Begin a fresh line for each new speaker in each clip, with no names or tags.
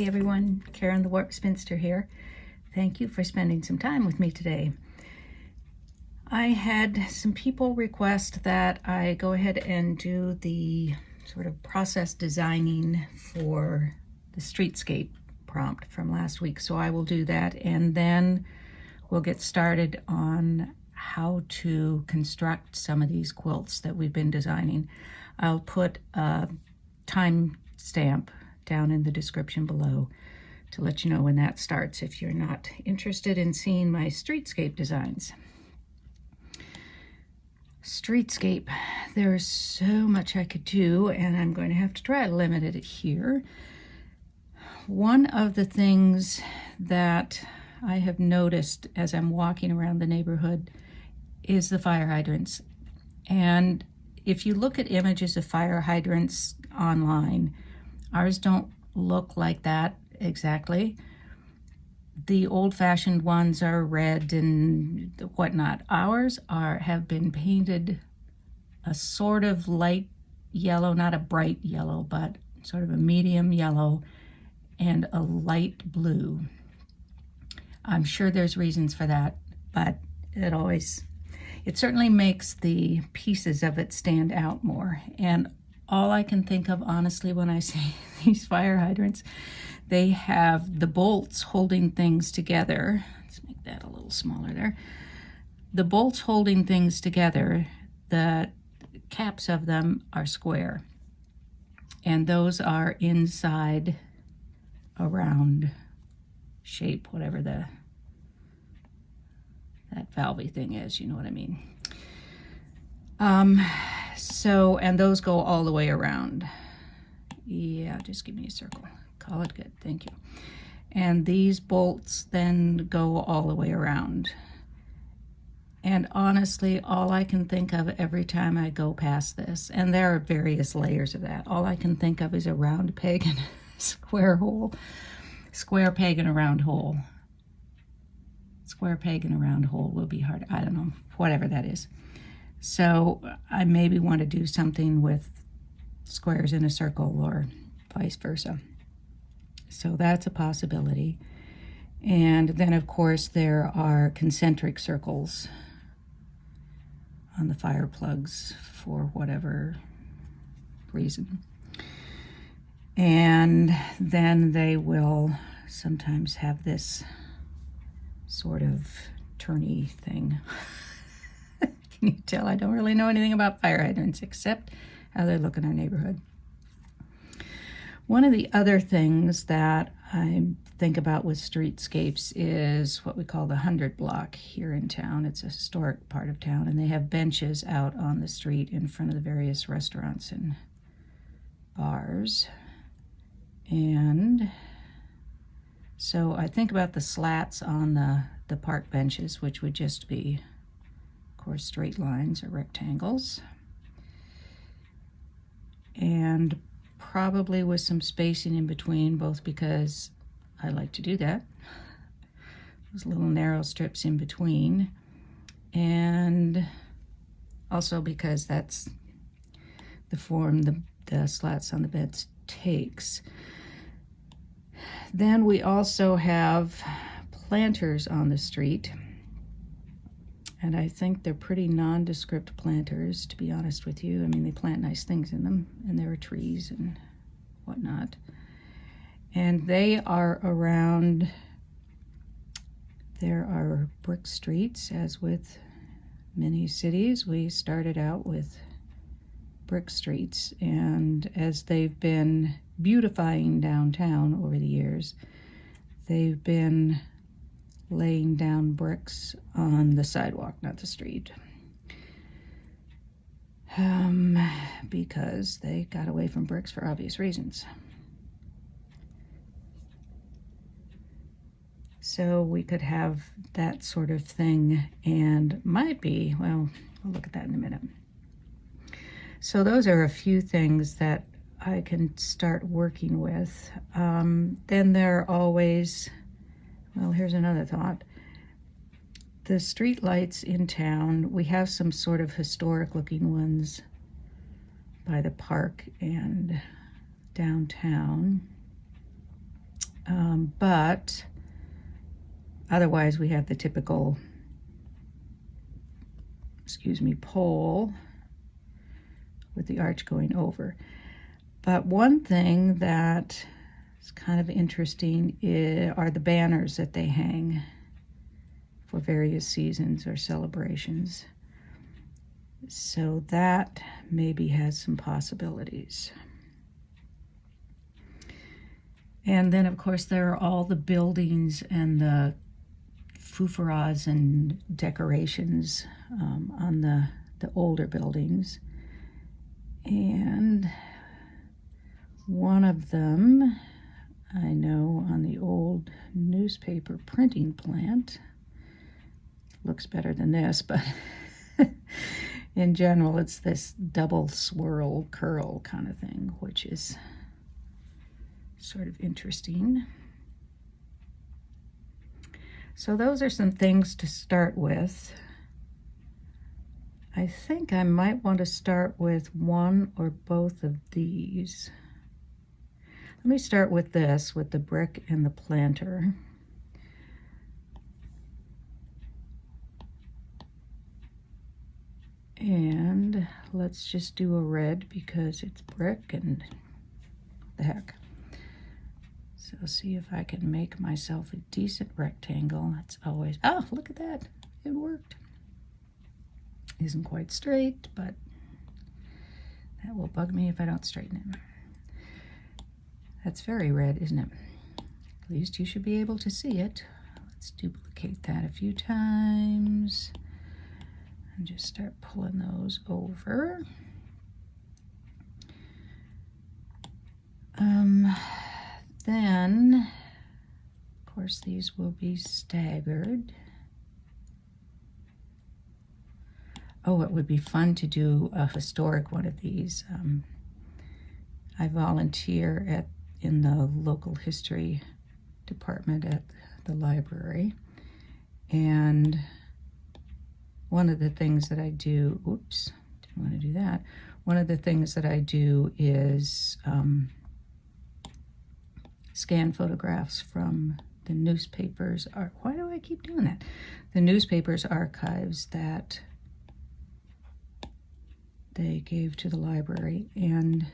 Hey everyone, Karen the Warped Spinster here. Thank you for spending some time with me today. I had some people request that I go ahead and do the sort of process designing for the Streetscape prompt from last week, so I will do that, and then we'll get started on how to construct some of these quilts that we've been designing. I'll put a time stamp down in the description below to let you know when that starts if you're not interested in seeing my Streetscape designs. Streetscape, there's so much I could do, and I'm going to have to try to limit it here. One of the things that I have noticed as I'm walking around the neighborhood is the fire hydrants. And if you look at images of fire hydrants online, ours don't look like that exactly. The old-fashioned ones are red and whatnot. Ours have been painted a sort of light yellow, not a bright yellow, but sort of a medium yellow and a light blue. I'm sure there's reasons for that, but it certainly makes the pieces of it stand out more. And all I can think of, honestly, when I see these fire hydrants, they have the bolts holding things together. Let's make that a little smaller there. The bolts holding things together, the caps of them are square. And those are inside a round shape, whatever that valvey thing is, you know what I mean. And those go all the way around. Yeah, just give me a circle. Call it good, thank you. And these bolts then go all the way around. And honestly, all I can think of every time I go past this, and there are various layers of that, all I can think of is a round peg and a square hole. Square peg and a round hole. Square peg and a round hole will be hard. I don't know, whatever that is. So I maybe want to do something with squares in a circle or vice versa. So that's a possibility. And then, of course, there are concentric circles on the fire plugs for whatever reason. And then they will sometimes have this sort of turny thing. Can you tell I don't really know anything about fire hydrants except how they look in our neighborhood? One of the other things that I think about with streetscapes is what we call the 100 block here in town. It's a historic part of town, and they have benches out on the street in front of the various restaurants and bars. And so I think about the slats on the park benches, which would just be, of course, straight lines or rectangles. And probably with some spacing in between, both because I like to do that, those little narrow strips in between, and also because that's the form the slats on the beds takes. Then we also have planters on the street, and I think they're pretty nondescript planters, to be honest with you. I mean, they plant nice things in them, and there are trees and whatnot. And they are around, there are brick streets, as with many cities. We started out with brick streets, and as they've been beautifying downtown over the years, they've been laying down bricks on the sidewalk, not the street, because they got away from bricks for obvious reasons. So we could have that sort of thing, and might be, well, we'll look at that in a minute. So those are a few things that I can start working with. Then there are always, well, here's another thought. The street lights in town, we have some sort of historic looking ones by the park and downtown. But otherwise we have the typical, pole with the arch going over. But one thing that is kind of interesting are the banners that they hang for various seasons or celebrations. So that maybe has some possibilities. And then, of course, there are all the buildings and the fuffaras and decorations on the older buildings. And one of them, I know on the old newspaper printing plant, looks better than this, but in general, it's this double swirl curl kind of thing, which is sort of interesting. So those are some things to start with. I think I might want to start with one or both of these. Let me start with this, with the brick and the planter. And let's just do a red because it's brick and the heck. So see if I can make myself a decent rectangle. It's always, oh, look at that, it worked. Isn't quite straight, but that will bug me if I don't straighten it. That's very red, isn't it? At least you should be able to see it. Let's duplicate that a few times and just start pulling those over. Then, of course, these will be staggered. Oh, it would be fun to do a historic one of these. I volunteer in the local history department at the library. And one of the things that I do, oops, didn't want to do that. One of the things that I do is scan photographs from the newspapers. Why do I keep doing that? The newspapers archives that they gave to the library. And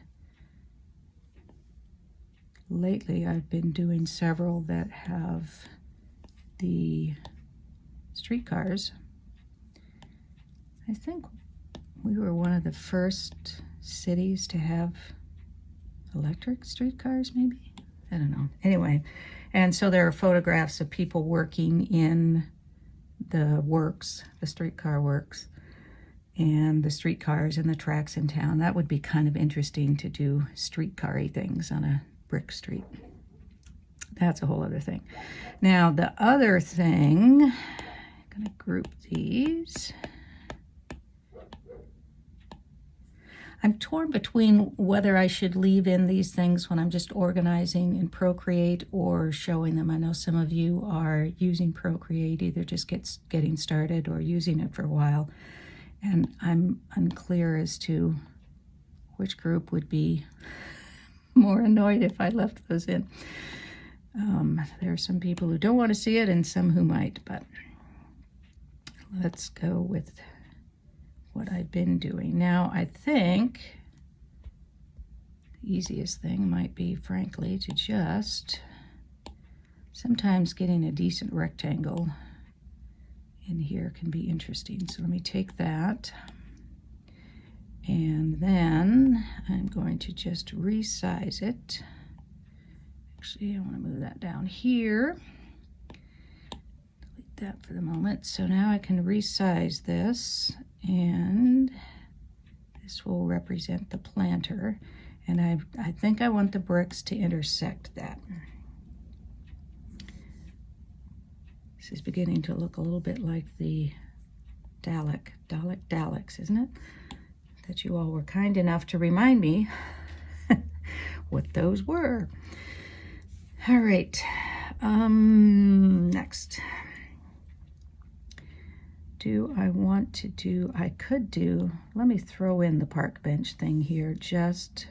lately I've been doing several that have the streetcars. I think we were one of the first cities to have electric streetcars, maybe? I don't know. Anyway, and so there are photographs of people working in the works, the streetcar works, and the streetcars and the tracks in town. That would be kind of interesting to do streetcar-y things on a brick street. That's a whole other thing. Now, the other thing, I'm going to group these. I'm torn between whether I should leave in these things when I'm just organizing in Procreate or showing them. I know some of you are using Procreate, either just getting started or using it for a while. And I'm unclear as to which group would be more annoyed if I left those in. There are some people who don't want to see it and some who might, but let's go with what I've been doing. Now, I think the easiest thing might be, frankly, to just sometimes getting a decent rectangle in here can be interesting. So let me take that, and then I'm going to just resize it. Actually, I want to move that down here. Delete that for the moment. So now I can resize this, and this will represent the planter. And I think I want the bricks to intersect that. This is beginning to look a little bit like the Daleks, isn't it? That you all were kind enough to remind me what those were. All right, next. I could do, let me throw in the park bench thing here just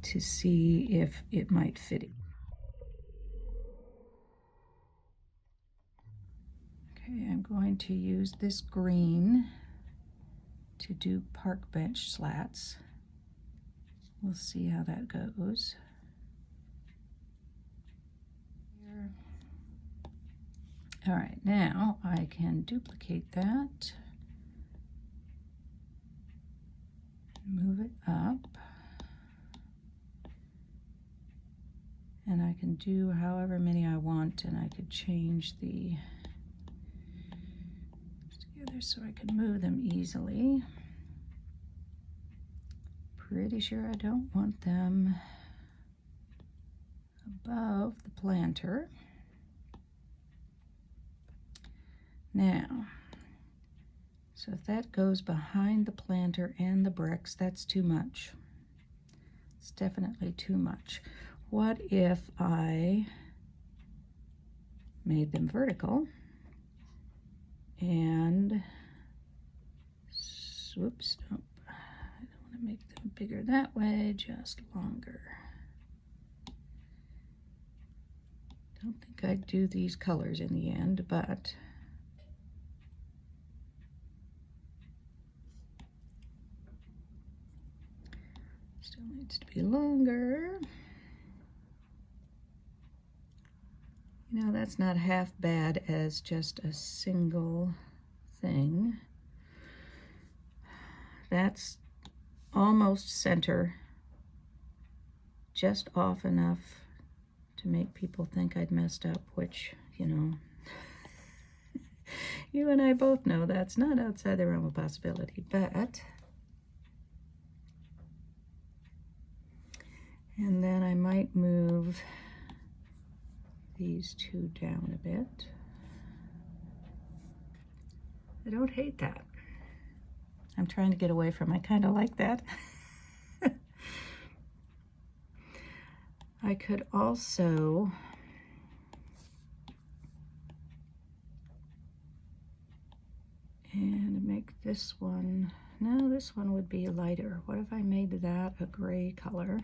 to see if it might fit. Okay, I'm going to use this green to do park bench slats. We'll see how that goes. Here. All right, now I can duplicate that, move it up, and I can do however many I want, and I could change the together so I can move them easily. Pretty sure I don't want them above the planter. Now, so if that goes behind the planter and the bricks, that's too much. It's definitely too much. What if I made them vertical and, whoops, nope, I don't want to make them bigger that way, just longer. Don't think I'd do these colors in the end, but still needs to be longer. You know, that's not half bad as just a single thing. That's almost center, just off enough to make people think I'd messed up, which, you know, you and I both know that's not outside the realm of possibility, but, and then I might move these two down a bit. I don't hate that. I'm trying to get away from, I kind of like that. I could also and make this one, no, this one would be lighter. What if I made that a gray color?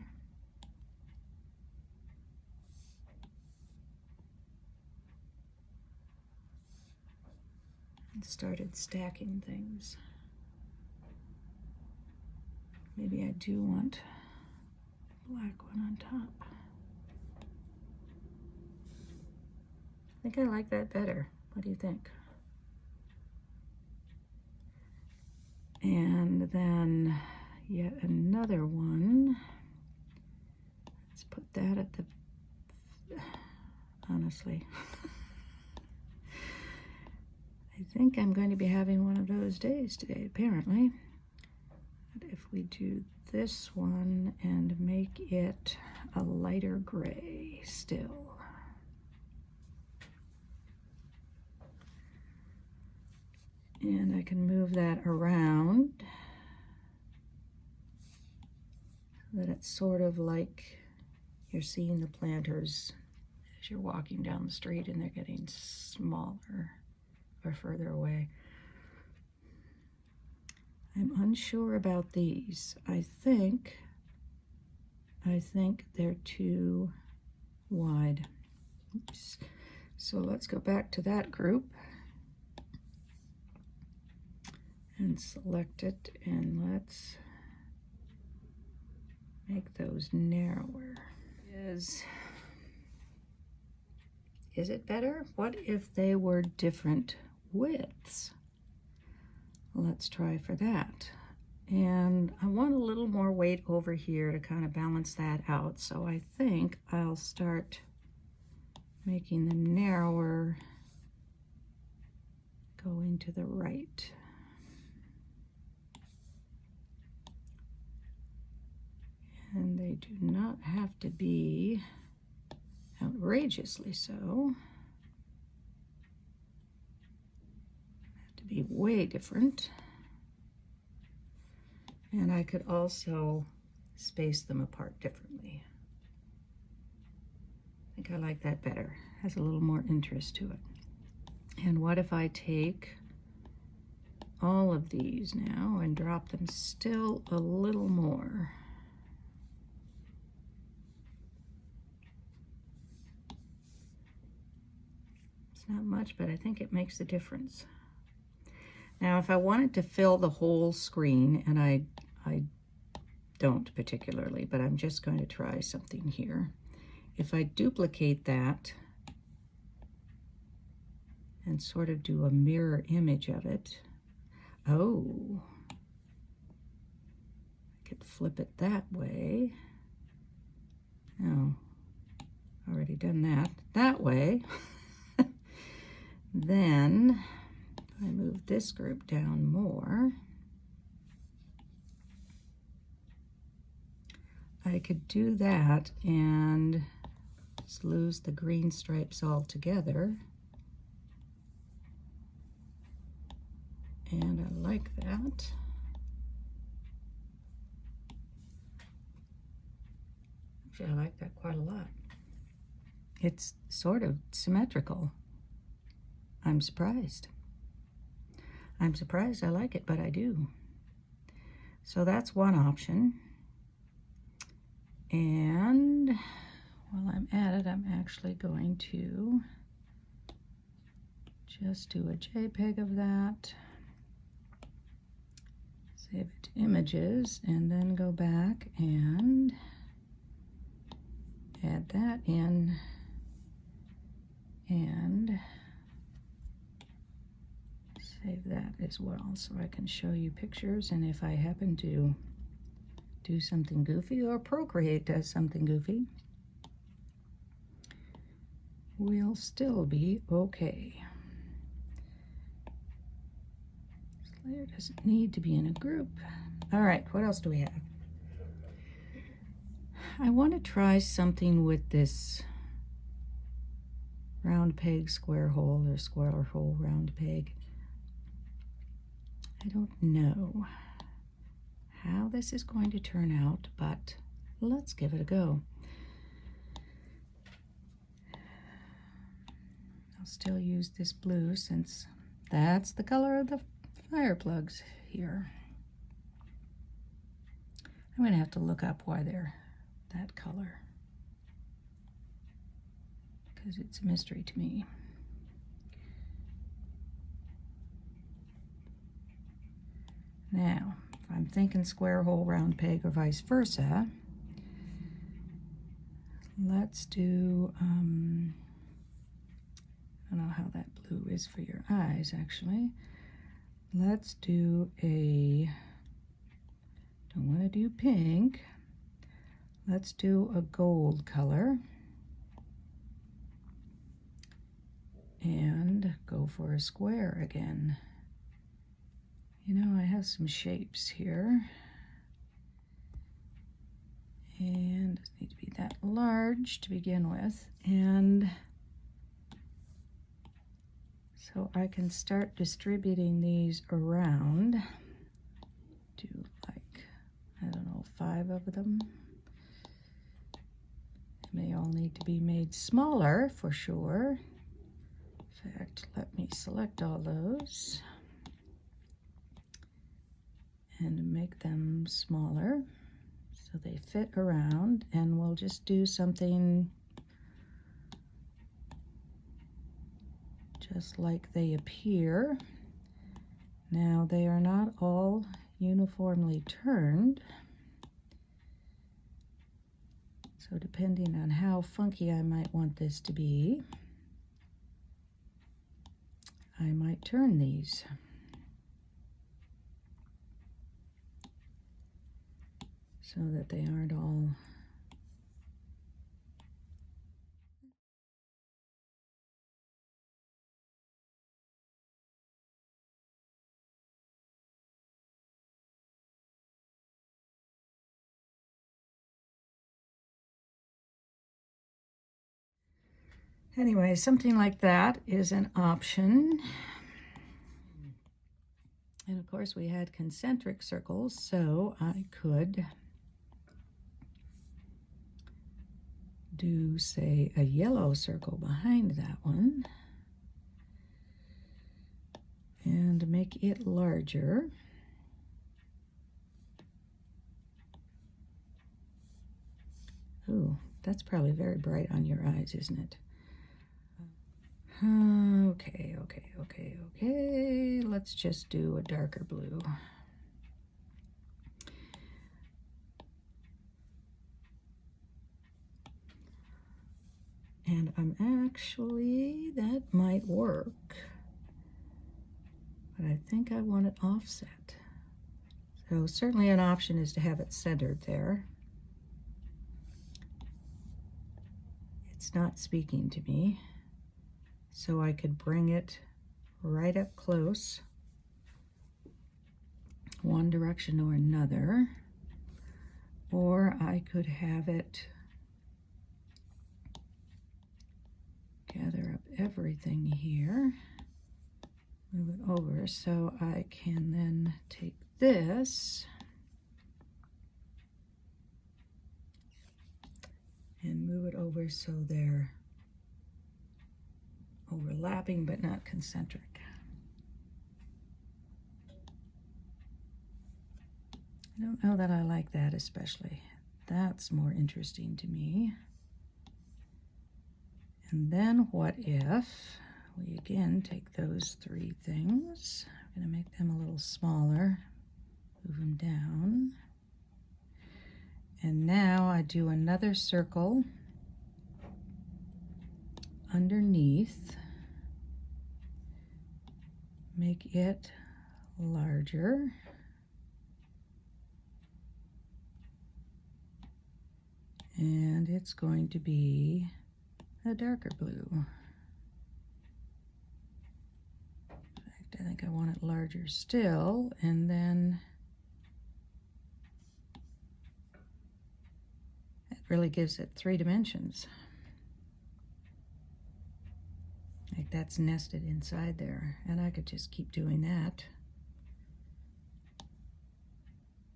And started stacking things. Maybe I do want black one on top. I think I like that better. What do you think? And then yet another one. Let's put that at the, honestly. I think I'm going to be having one of those days today, apparently. But if we do this one and make it a lighter gray still. And I can move that around so that it's sort of like you're seeing the planters as you're walking down the street and they're getting smaller or further away. I'm unsure about these. I think they're too wide. Oops. So let's go back to that group and select it, and let's make those narrower. Is it better? What if they were different widths? Let's try for that. And I want a little more weight over here to kind of balance that out. So I think I'll start making them narrower going to the right. And they do not have to be outrageously so. Have to be way different. And I could also space them apart differently. I think I like that better. Has a little more interest to it. And what if I take all of these now and drop them still a little more? not much, but I think it makes a difference. Now, if I wanted to fill the whole screen, and I don't particularly, but I'm just going to try something here. If I duplicate that and sort of do a mirror image of it, oh, I could flip it that way. Oh, already done that. That way. Then I move this group down more. I could do that and just lose the green stripes altogether. And I like that. Actually, I like that quite a lot. It's sort of symmetrical. I'm surprised. I'm surprised I like it, but I do. So that's one option. And while I'm at it, I'm actually going to just do a JPEG of that, save it to images, and then go back and add that in and save that as well, so I can show you pictures. And if I happen to do something goofy, or Procreate does something goofy, we'll still be okay. This layer doesn't need to be in a group. All right, what else do we have? I want to try something with this round peg, square hole, or square hole, round peg. I don't know how this is going to turn out, but let's give it a go. I'll still use this blue since that's the color of the fire plugs here. I'm going to have to look up why they're that color, because it's a mystery to me. Now, if I'm thinking square hole, round peg, or vice versa, let's do, I don't know how that blue is for your eyes, actually. Let's do a, don't want to do pink. Let's do a gold color. And go for a square again. You know, I have some shapes here. And it doesn't need to be that large to begin with. And so I can start distributing these around. Do like, I don't know, 5 of them. They all need to be made smaller for sure. In fact, let me select all those and make them smaller so they fit around, and we'll just do something just like they appear. Now, they are not all uniformly turned, so depending on how funky I might want this to be, I might turn these. So that they aren't all anyway, something like that is an option. And of course we had concentric circles, so I could do, say, a yellow circle behind that one and make it larger. Ooh, that's probably very bright on your eyes, isn't it? Okay. Let's just do a darker blue. And that might work, but I think I want it offset. So certainly an option is to have it centered there. It's not speaking to me, so I could bring it right up close, one direction or another, or I could have it gather up everything here, move it over so I can then take this and move it over so they're overlapping but not concentric. I don't know that I like that especially. That's more interesting to me. And then what if we again take those three things, I'm going to make them a little smaller, move them down. And now I do another circle underneath, make it larger. And it's going to be a darker blue. In fact, I think I want it larger still, and then it really gives it 3 dimensions. Like that's nested inside there, and I could just keep doing that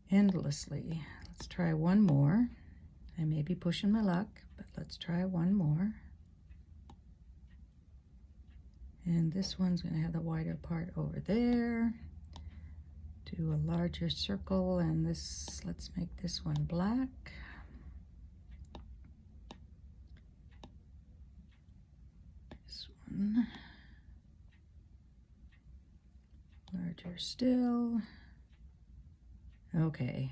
endlessly. Let's try one more. I may be pushing my luck, but let's try one more. And this one's going to have the wider part over there. Do a larger circle, and this, let's make this one black. This one larger still. Okay.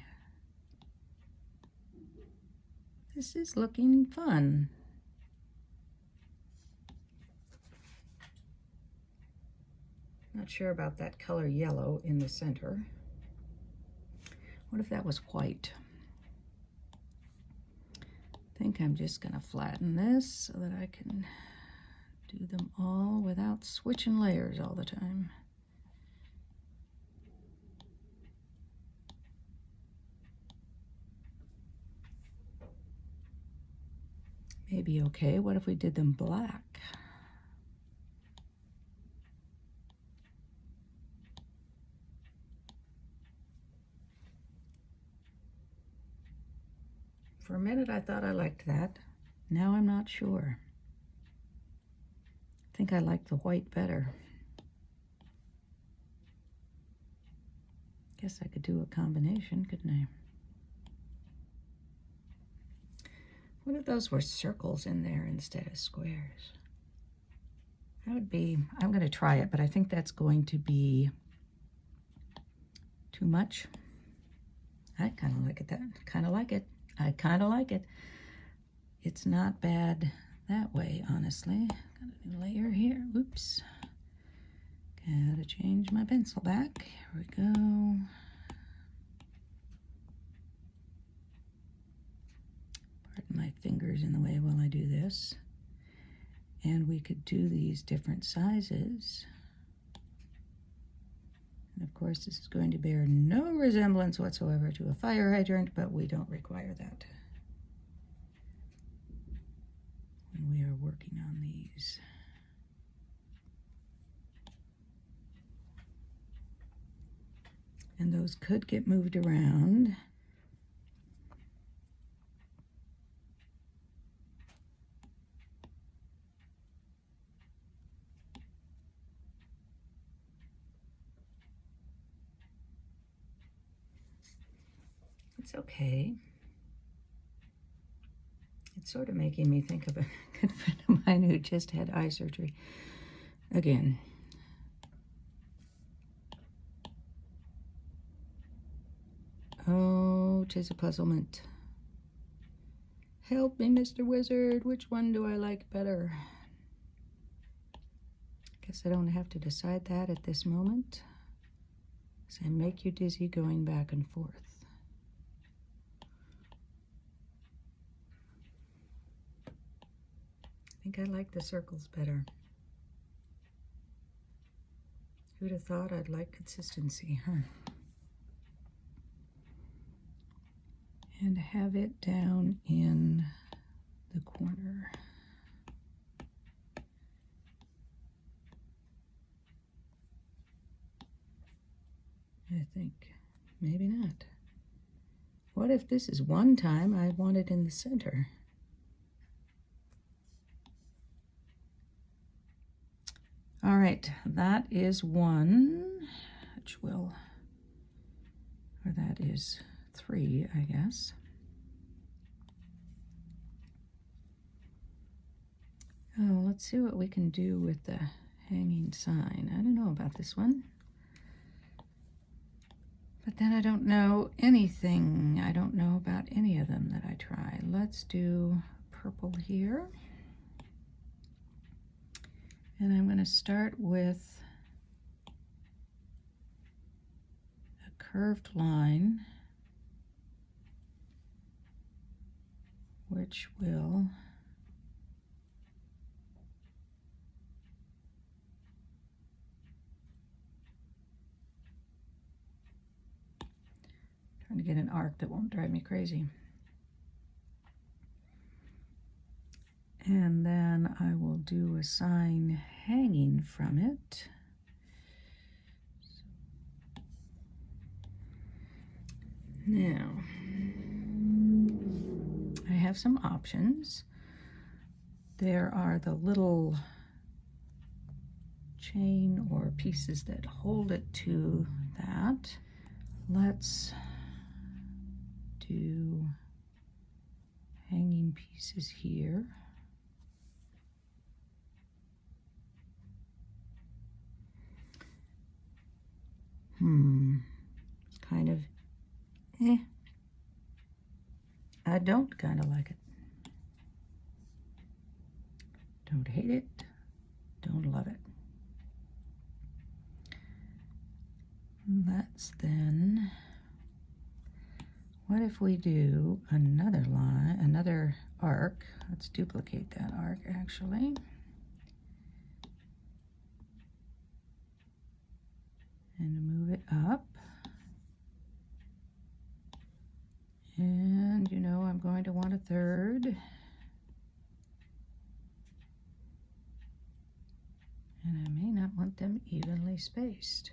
This is looking fun. Not sure about that color yellow in the center. What if that was white? I think I'm just going to flatten this so that I can do them all without switching layers all the time. Maybe okay. What if we did them black? For a minute I thought I liked that. Now I'm not sure. I think I like the white better. Guess I could do a combination, couldn't I? What if those were circles in there instead of squares? That would be, I'm going to try it, but I think that's going to be too much. I kind of like it. I kind of like it. It's not bad that way, honestly. Got a new layer here. Oops. Gotta change my pencil back. Here we go. Pardon my fingers in the way while I do this. And we could do these different sizes. And of course, this is going to bear no resemblance whatsoever to a fire hydrant, but we don't require that when we are working on these. And those could get moved around. It's okay. It's sort of making me think of a good friend of mine who just had eye surgery. again. Oh, 'tis a puzzlement. Help me, Mr. Wizard. Which one do I like better? Guess I don't have to decide that at this moment, as I make you dizzy going back and forth. I think I like the circles better. Who'd have thought I'd like consistency, huh? And have it down in the corner. I think maybe not. What if this is one time I want it in the center? All right, that is one, which will, or that is 3, I guess. Oh, let's see what we can do with the hanging sign. I don't know about this one. But then I don't know anything. I don't know about any of them that I try. Let's do purple here. And I'm going to start with a curved line, which will trying to get an arc that won't drive me crazy. And then I will do a sign hanging from it. Now, I have some options. There are the little chain or pieces that hold it to that. Let's do hanging pieces here. It's kind of, I don't kind of like it. Don't hate it, don't love it. Let's then, what if we do another line, another arc? Let's duplicate that arc actually. And move it up. And you know I'm going to want a third. And I may not want them evenly spaced.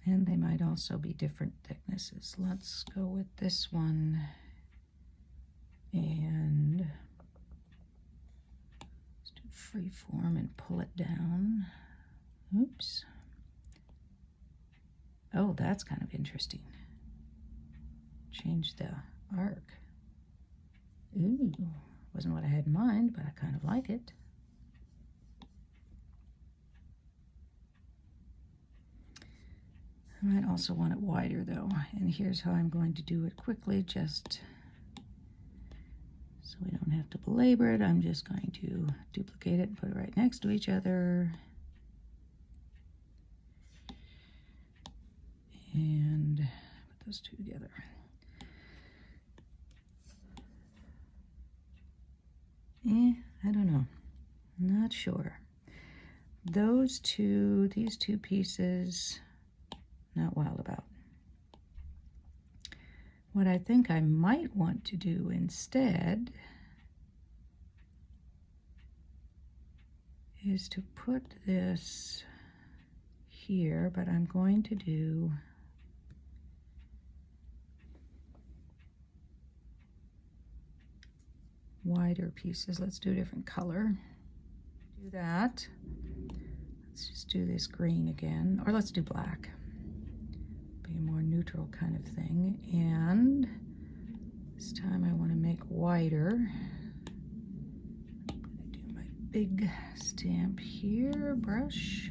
And they might also be different thicknesses. Let's go with this one. And let's do free form and pull it down. Oops. Oh, that's kind of interesting. Change the arc. Ooh, wasn't what I had in mind, but I kind of like it. I might also want it wider though, and here's how I'm going to do it quickly, just so we don't have to belabor it. I'm just going to duplicate it and put it right next to each other. And put those two together. I don't know. I'm not sure. These two pieces, not wild about. What I think I might want to do instead is to put this here, but I'm going to do wider pieces. Let's do a different color. Do that. Let's just do this green again, or let's do black. Be a more neutral kind of thing. And This time I want to make wider. I'm going to do my big stamp here, brush,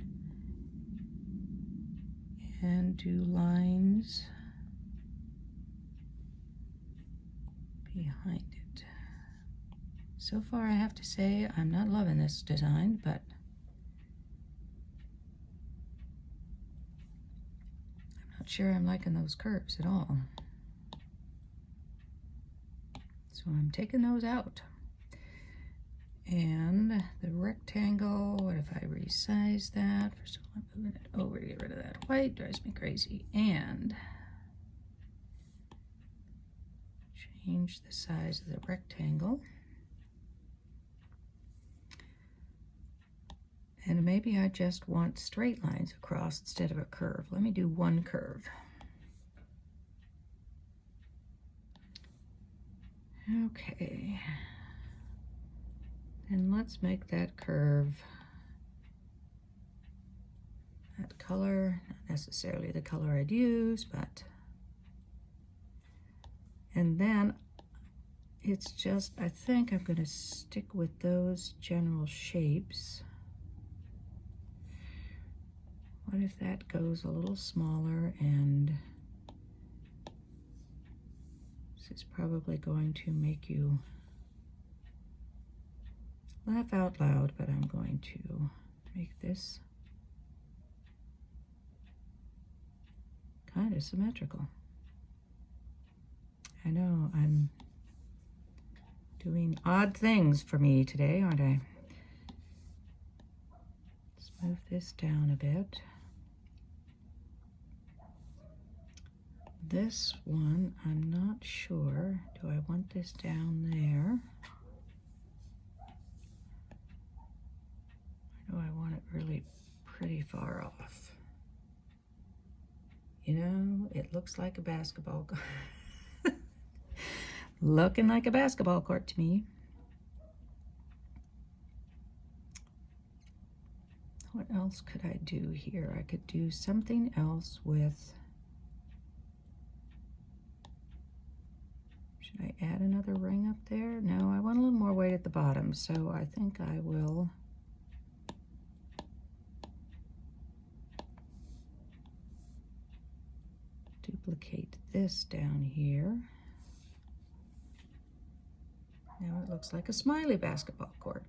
and do lines behind it. So far I have to say I'm not loving this design, but I'm not sure I'm liking those curves at all. So I'm taking those out. And the rectangle, what if I resize that? First of all, I'm moving it over to get rid of that white, drives me crazy. And change the size of the rectangle. And maybe I just want straight lines across instead of a curve. Let me do one curve. Okay. And let's make that curve that color, not necessarily the color I'd use, but, and then it's just, I think I'm going to stick with those general shapes. What if that goes a little smaller, and this is probably going to make you laugh out loud, but I'm going to make this kind of symmetrical. I know I'm doing odd things for me today, aren't I? Let's move this down a bit. This one, I'm not sure. Do I want this down there? Or do I want it really pretty far off? You know, it looks like a basketball court. Looking like a basketball court to me. What else could I do here? I could do something else with, should I add another ring up there? No, I want a little more weight at the bottom, so I think I will duplicate this down here. Now it looks like a smiley basketball court.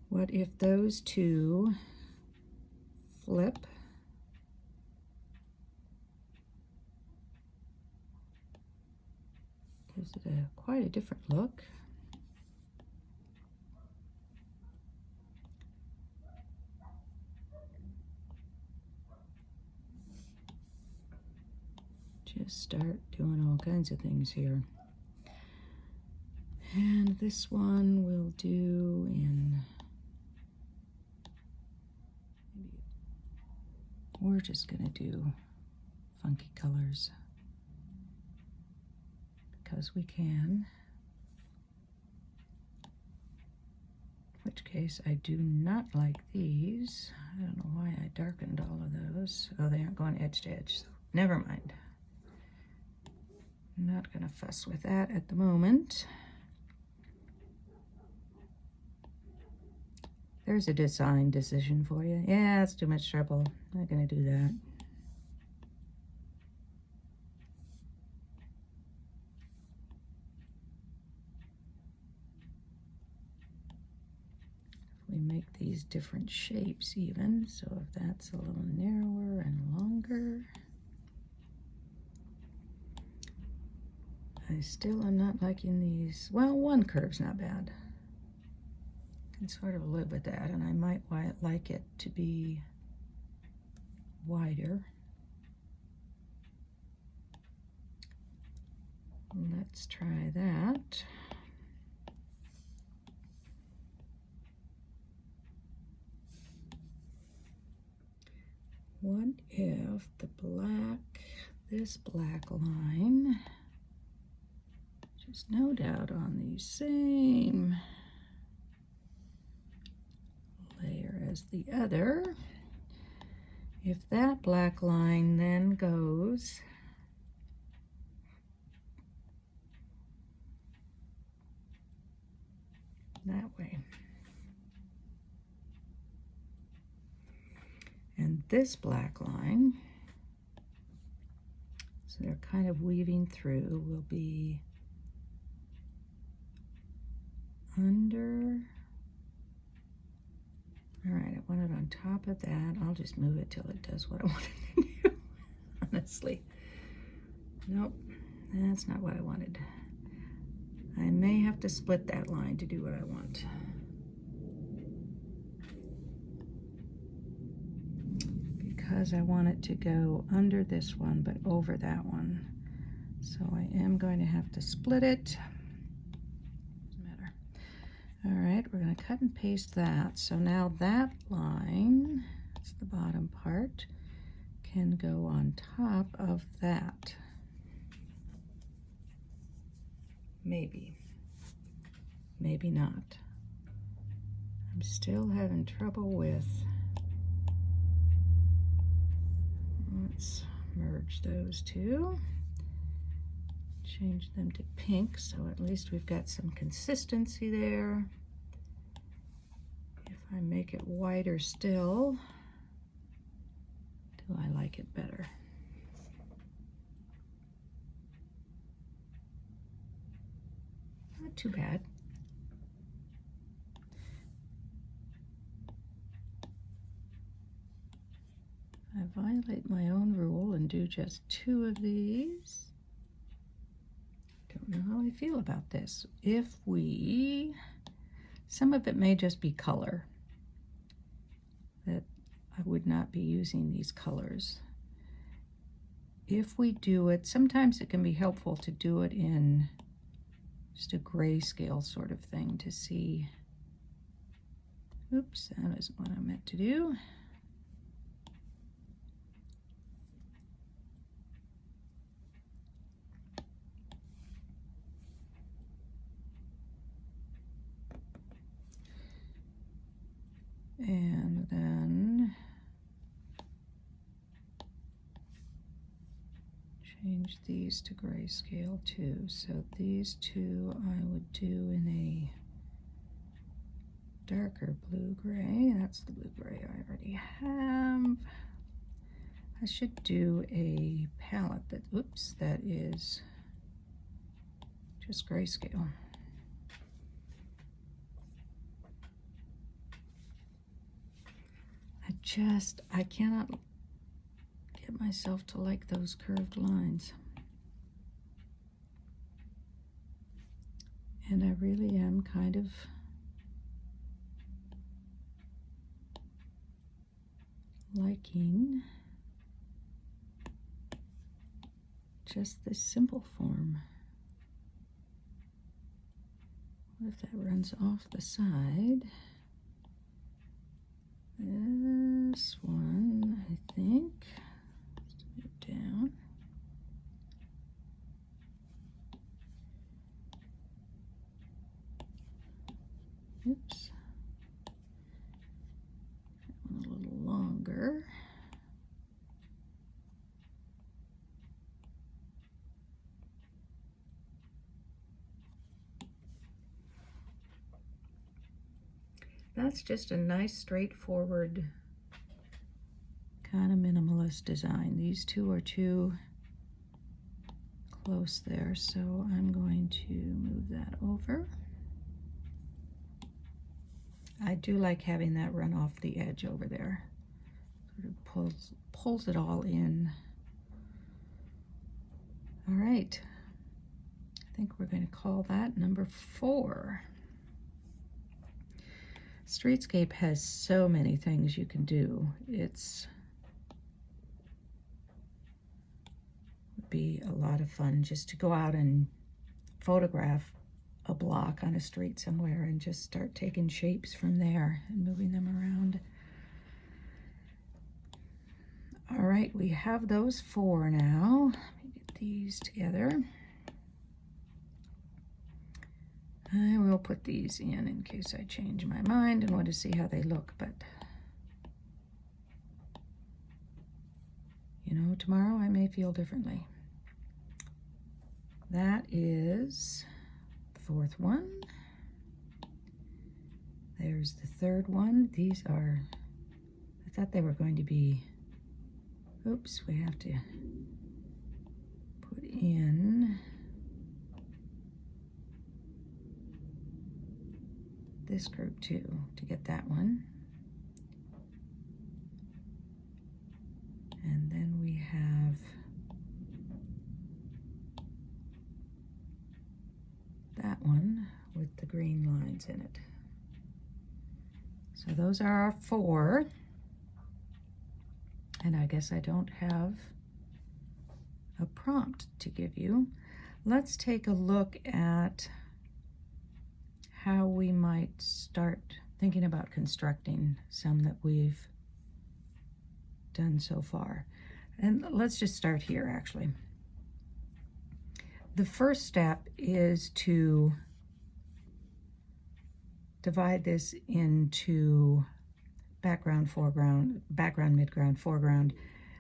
What if those two flip? Gives it quite a different look. Just start doing all kinds of things here. And this one we'll do in, maybe, we're just gonna do funky colors because we can. In which case I do not like these. I don't know why I darkened all of those. Oh, they aren't going edge to edge, so never mind. I'm not gonna fuss with that at the moment. There's a design decision for you. Yeah, it's too much trouble. Not gonna do that. If we make these different shapes even, so if that's a little narrower and longer. I still am not liking these. Well, one curve's not bad. Can sort of live with that, and I might like it to be wider. Let's try that. What if the black, this black line, just no doubt on the same layer as the other, If that black line then goes that way, and this black line, so they're kind of weaving through, will be under. All right, I want it on top of that. I'll just move it till it does what I want it to do, honestly. Nope, that's not what I wanted. I may have to split that line to do what I want. Because I want it to go under this one, but over that one. So I am going to have to split it. Doesn't matter. All right, we're going to cut and paste that. So now that line, that's the bottom part, can go on top of that. Maybe. Maybe not. I'm still having trouble with. Let's merge those two. Change them to pink, so at least we've got some consistency there. If I make it whiter still, do I like it better? Not too bad. I violate my own rule and do just 2 of these. Don't know how I feel about this. If we, some of it may just be color, that I would not be using these colors. If we do it, sometimes it can be helpful to do it in just a grayscale sort of thing to see. Oops, that isn't what I meant to do. And then change these to grayscale too. So these two I would do in a darker blue-gray. That's the blue-gray I already have. I should do a palette that, oops, that is just grayscale. I cannot get myself to like those curved lines. And I really am kind of liking just this simple form. What if that runs off the side? This one, I think. Let's move down. Oops. That one a little longer. That's just a nice, straightforward, kind of minimalist design. These two are too close there, so I'm going to move that over. I do like having that run off the edge over there. Sort of pulls it all in. All right. I think we're going to call that number 4. Streetscape has so many things you can do. It's would be a lot of fun just to go out and photograph a block on a street somewhere and just start taking shapes from there and moving them around. All right, we have those 4 now. Let me get these together. I will put these in case I change my mind and want to see how they look, but You know, tomorrow I may feel differently. That is the fourth one. There's the third one. These are, I thought they were going to be, oops, we have to put in this group too to get that one. And then we have that one with the green lines in it. So those are our 4. And I guess I don't have a prompt to give you. Let's take a look at how we might start thinking about constructing some that we've done so far. And let's just start here, actually. The first step is to divide this into background, foreground, background, midground, foreground.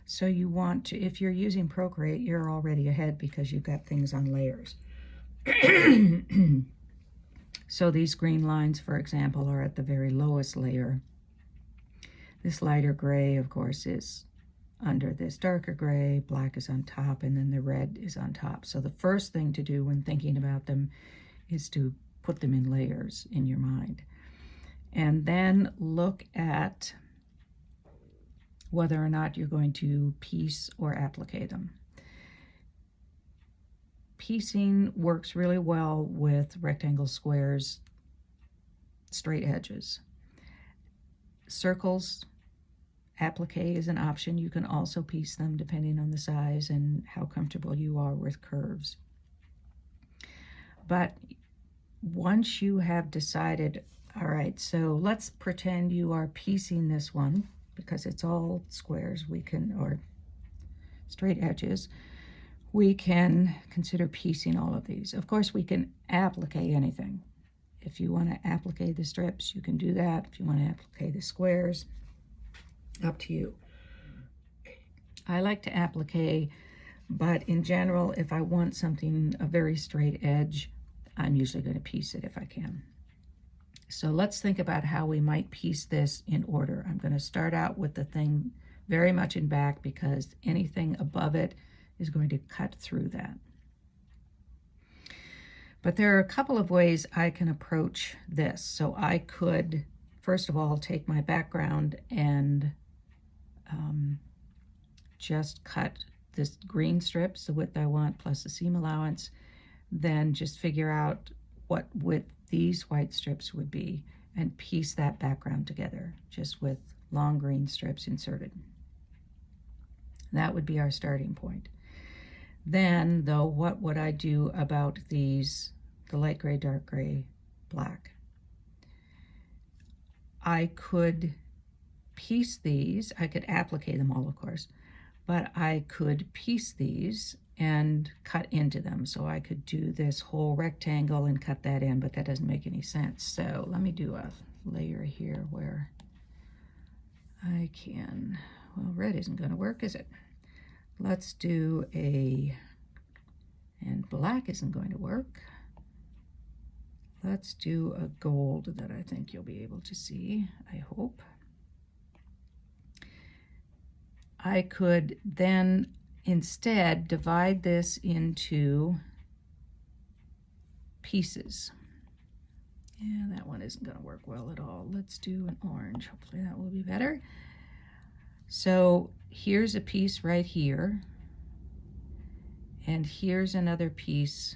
So you want to, if you're using Procreate, you're already ahead because you've got things on layers. So these green lines, for example, are at the very lowest layer. This lighter gray, of course, is under this darker gray, black is on top, and then the red is on top. So the first thing to do when thinking about them is to put them in layers in your mind. And then look at whether or not you're going to piece or applique them. Piecing works really well with rectangles, squares, straight edges. Circles, applique is an option. You can also piece them depending on the size and how comfortable you are with curves. But once you have decided, all right, so let's pretend you are piecing this one because it's all squares, we can, or straight edges, we can consider piecing all of these. Of course, we can applique anything. If you want to applique the strips, you can do that. If you want to applique the squares, up to you. I like to applique, but in general, if I want something, a very straight edge, I'm usually going to piece it if I can. So let's think about how we might piece this in order. I'm going to start out with the thing very much in back because anything above it is going to cut through that. But there are a couple of ways I can approach this. So I could, first of all, take my background and just cut this green strips, the width I want, plus the seam allowance, then just figure out what width these white strips would be and piece that background together, just with long green strips inserted. That would be our starting point. Then, though, what would I do about these, the light gray, dark gray, black? I could piece these, I could applique them all, of course, but I could piece these and cut into them. So I could do this whole rectangle and cut that in, but that doesn't make any sense. So let me do a layer here where I can, well, red isn't going to work, is it? Let's do a, and black isn't going to work. Let's do a gold that I think you'll be able to see, I hope. I could then instead divide this into pieces. Yeah, that one isn't going to work well at all. Let's do an orange. Hopefully that will be better. So here's a piece right here, and here's another piece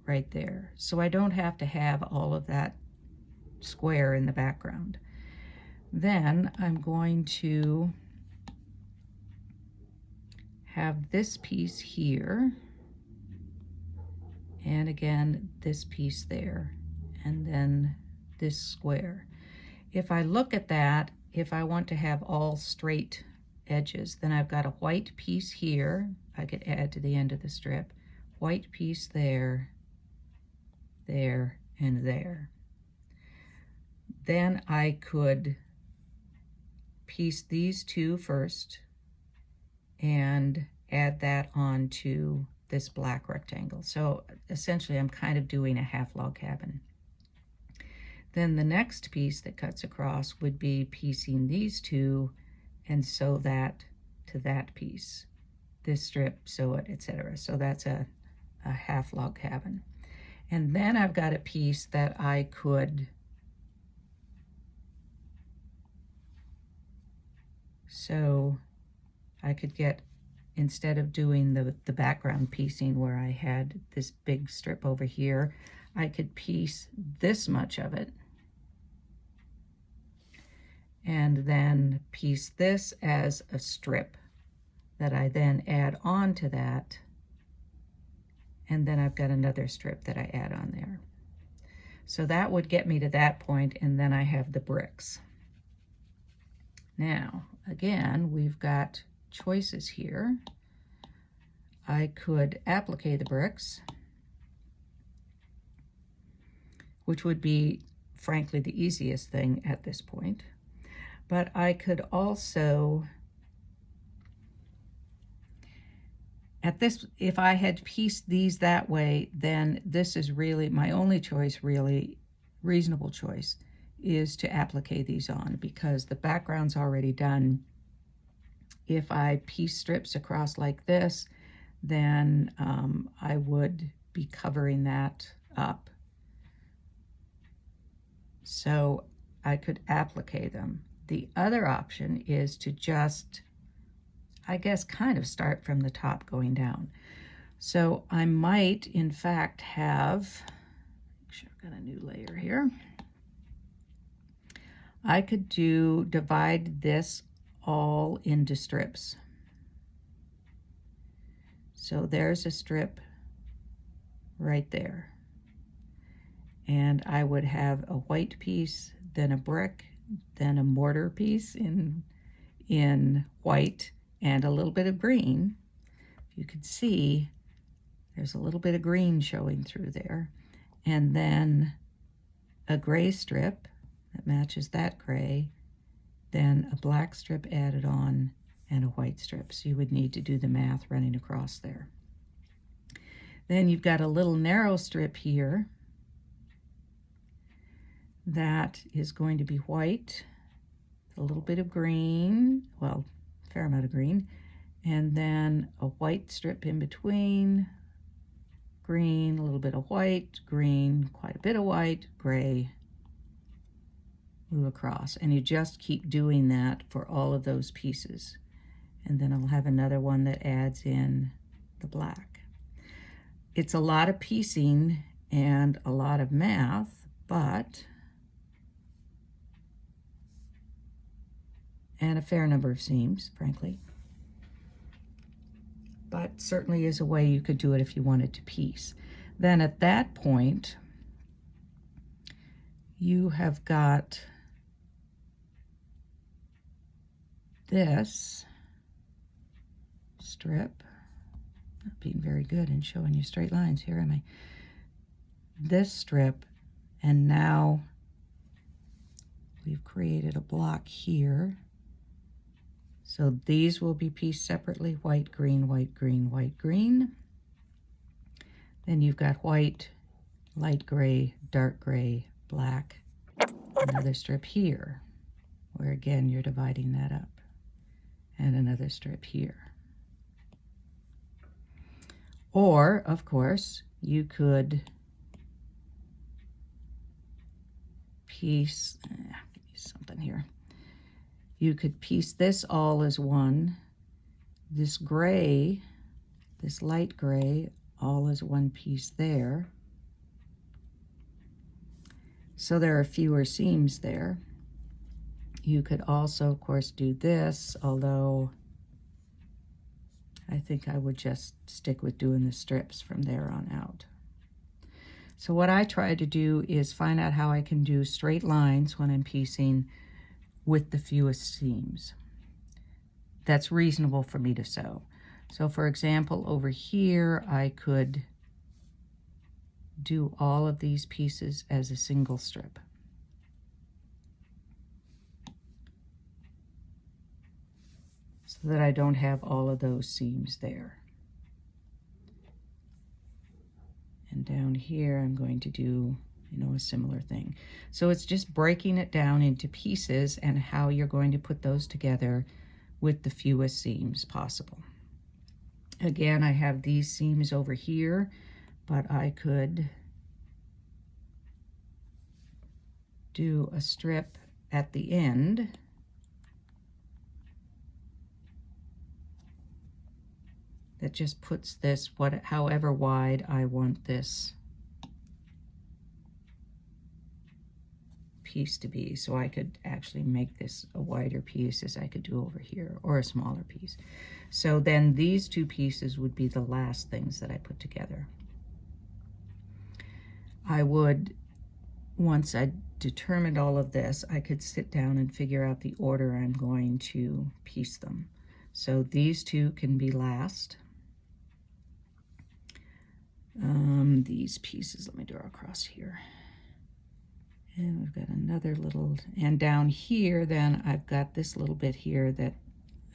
right there. So I don't have to have all of that square in the background. Then I'm going to have this piece here, and again this piece there, and then this square. If I look at that, if I want to have all straight edges, then I've got a white piece here I could add to the end of the strip, white piece there, there, and there. Then I could piece these two first, and add that onto this black rectangle. So essentially I'm kind of doing a half log cabin. Then the next piece that cuts across would be piecing these two and sew that to that piece. This strip, sew it, etc. So that's a half log cabin. And then I've got a piece that I could get, instead of doing the background piecing where I had this big strip over here, I could piece this much of it and then piece this as a strip that I then add on to that, and then I've got another strip that I add on there. So that would get me to that point, and then I have the bricks. Now, again, we've got choices here. I could applique the bricks, which would be, frankly, the easiest thing at this point. But I could also, if I had pieced these that way, then this is really my only choice, really reasonable choice, is to applique these on, because the background's already done. If I piece strips across like this, then I would be covering that up. So I could applique them. The other option is to just, I guess, kind of start from the top going down. So I might, in fact, have, make sure I've got a new layer here. I could divide this all into strips. So there's a strip right there. And I would have a white piece, then a brick, then a mortar piece in white, and a little bit of green. You can see there's a little bit of green showing through there. And then a gray strip that matches that gray, then a black strip added on, and a white strip. So you would need to do the math running across there. Then you've got a little narrow strip here that is going to be white, a little bit of green, well, a fair amount of green, and then a white strip in between, green, a little bit of white, green, quite a bit of white, gray, move across. And you just keep doing that for all of those pieces. And then I'll have another one that adds in the black. It's a lot of piecing and a lot of math, and a fair number of seams, frankly. But certainly is a way you could do it if you wanted to piece. Then at that point, you have got this strip. Not being very good in showing you straight lines here, am I? This strip, and now we've created a block here. So these will be pieced separately, white, green, white, green, white, green. Then you've got white, light gray, dark gray, black. Another strip here, where again you're dividing that up. And another strip here. Or, of course, you could piece, something here. You could piece this all as one, this gray, this light gray, all as one piece there. So there are fewer seams there. You could also, of course, do this, although I think I would just stick with doing the strips from there on out. So what I try to do is find out how I can do straight lines when I'm piecing with the fewest seams. That's reasonable for me to sew. So for example, over here, I could do all of these pieces as a single strip. So so that I don't have all of those seams there. And down here, I'm going to do, a similar thing. So it's just breaking it down into pieces and how you're going to put those together with the fewest seams possible. Again, I have these seams over here, but I could do a strip at the end that just puts this however wide I want this piece to be. So I could actually make this a wider piece as I could do over here, or a smaller piece. So then these two pieces would be the last things that I put together. I would, once I determined all of this, I could sit down and figure out the order I'm going to piece them. So these two can be last. These pieces, let me draw across here. And we've got another little, and down here then I've got this little bit here that,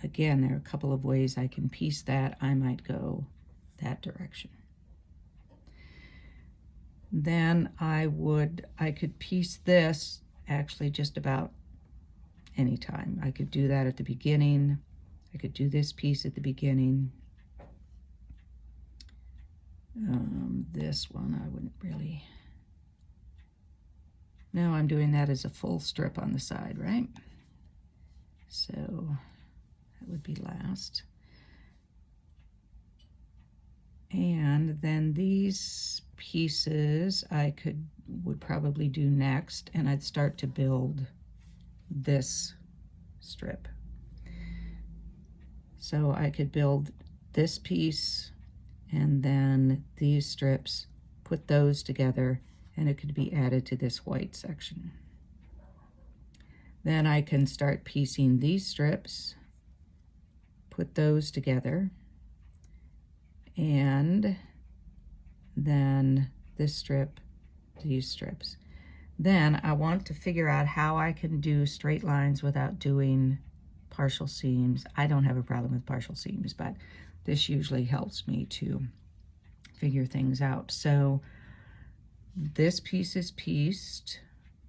again, there are a couple of ways I can piece that. I might go that direction. Then I could piece this actually just about any time. I could do that at the beginning. I could do this piece at the beginning. This one I wouldn't really. No, I'm doing that as a full strip on the side, right? So that would be last. And then these pieces I would probably do next, and I'd start to build this strip. So I could build this piece and then these strips, put those together, and it could be added to this white section. Then I can start piecing these strips, put those together, and then this strip, these strips. Then I want to figure out how I can do straight lines without doing partial seams. I don't have a problem with partial seams, but this usually helps me to figure things out. So this piece is pieced.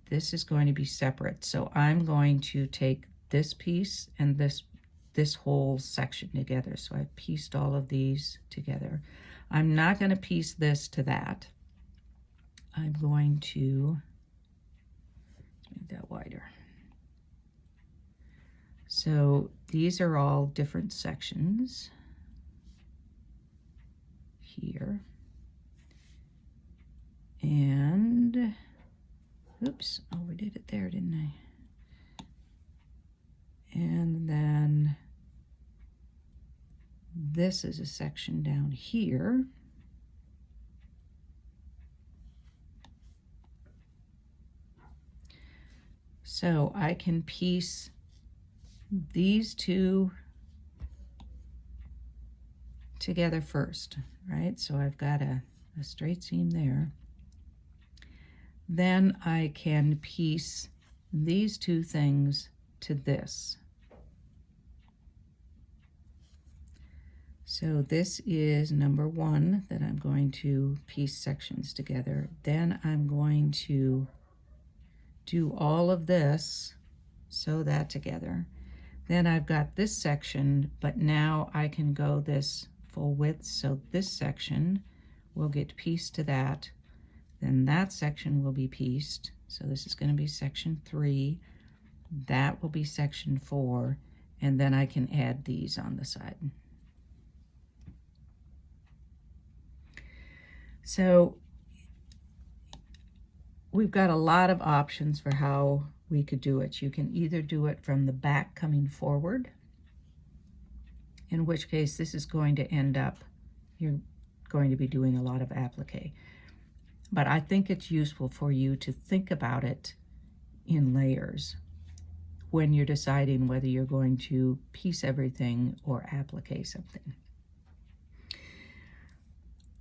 This is going to be separate. So I'm going to take this piece and this whole section together. So I've pieced all of these together. I'm not going to piece this to that. I'm going to make that wider. So these are all different sections here. And, oops, overdid it there, didn't I? And then this is a section down here. So I can piece these two together first, right? So I've got a straight seam there. Then I can piece these two things to this. So this is number one that I'm going to piece sections together. Then I'm going to do all of this, sew that together. Then I've got this section, but now I can go this full width. So this section will get pieced to that. Then that section will be pieced. So this is going to be section 3. That will be section 4. And then I can add these on the side. So we've got a lot of options for how we could do it. You can either do it from the back coming forward, in which case this is going to end up, you're going to be doing a lot of applique. But I think it's useful for you to think about it in layers when you're deciding whether you're going to piece everything or applique something.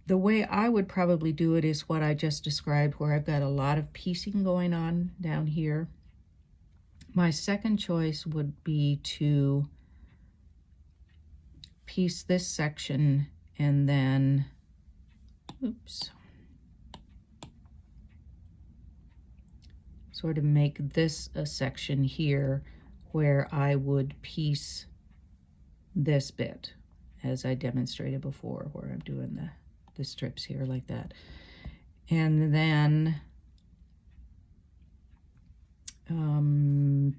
The way I would probably do it is what I just described, where I've got a lot of piecing going on down here. My second choice would be to piece this section and then, oops, sort of make this a section here where I would piece this bit, as I demonstrated before, where I'm doing the strips here like that. And then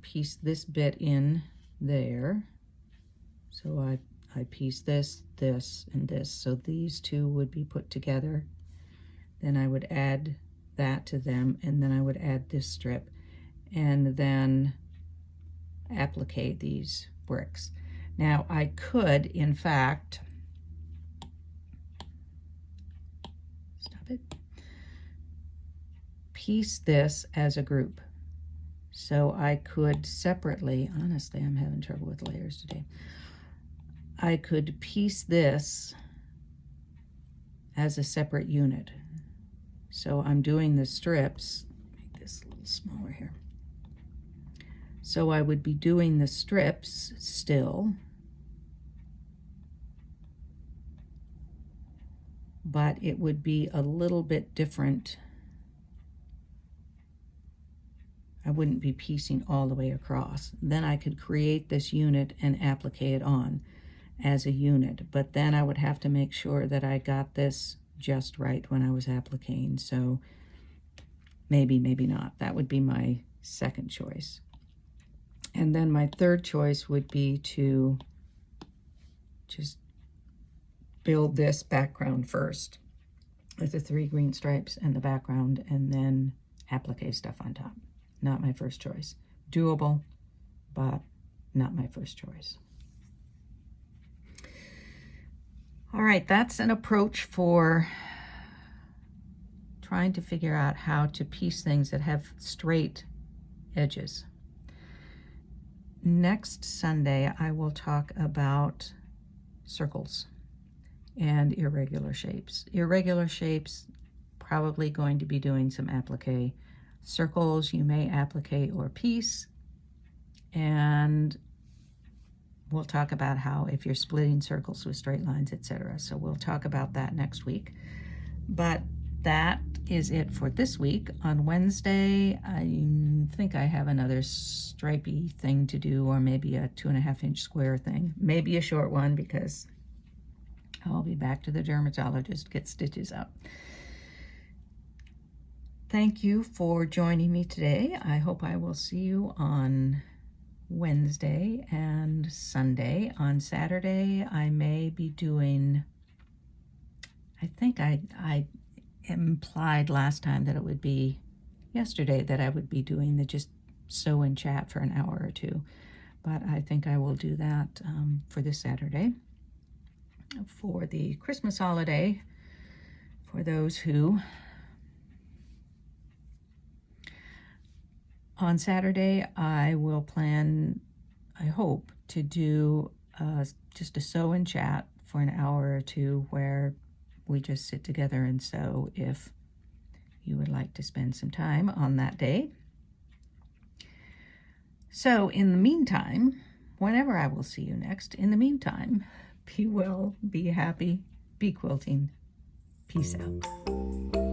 piece this bit in there. So I piece this, this, and this. So these two would be put together. Then I would add that to them, and then I would add this strip, and then applique these bricks. Now I could, in fact, stop it, piece this as a group. So I could separately, honestly, I'm having trouble with layers today. I could piece this as a separate unit. So I'm doing the strips, make this a little smaller here. So I would be doing the strips still, but it would be a little bit different. I wouldn't be piecing all the way across. Then I could create this unit and applique it on as a unit, but then I would have to make sure that I got this just right when I was appliquing. So maybe, maybe not. That would be my second choice. And then my third choice would be to just build this background first with the 3 green stripes and the background, and then applique stuff on top. Not my first choice. Doable, but not my first choice. All right, that's an approach for trying to figure out how to piece things that have straight edges. Next Sunday, I will talk about circles and irregular shapes. Irregular shapes, probably going to be doing some applique. Circles, you may applique or piece. And we'll talk about how if you're splitting circles with straight lines, etc. So we'll talk about that next week. But that is it for this week. On Wednesday, I think I have another stripey thing to do, or maybe a 2.5-inch square thing. Maybe a short one, because I'll be back to the dermatologist to get stitches up. Thank you for joining me today. I hope I will see you on Wednesday and Sunday. On Saturday, I may be doing, I think I implied last time that it would be yesterday that I would be doing the just sew and chat for an hour or two. But I think I will do that for this Saturday for the Christmas holiday, for those who. On Saturday, I will plan, I hope, to do just a sew and chat for an hour or two where we just sit together and sew if you would like to spend some time on that day. So in the meantime, whenever I will see you next, in the meantime, be well, be happy, be quilting. Peace out.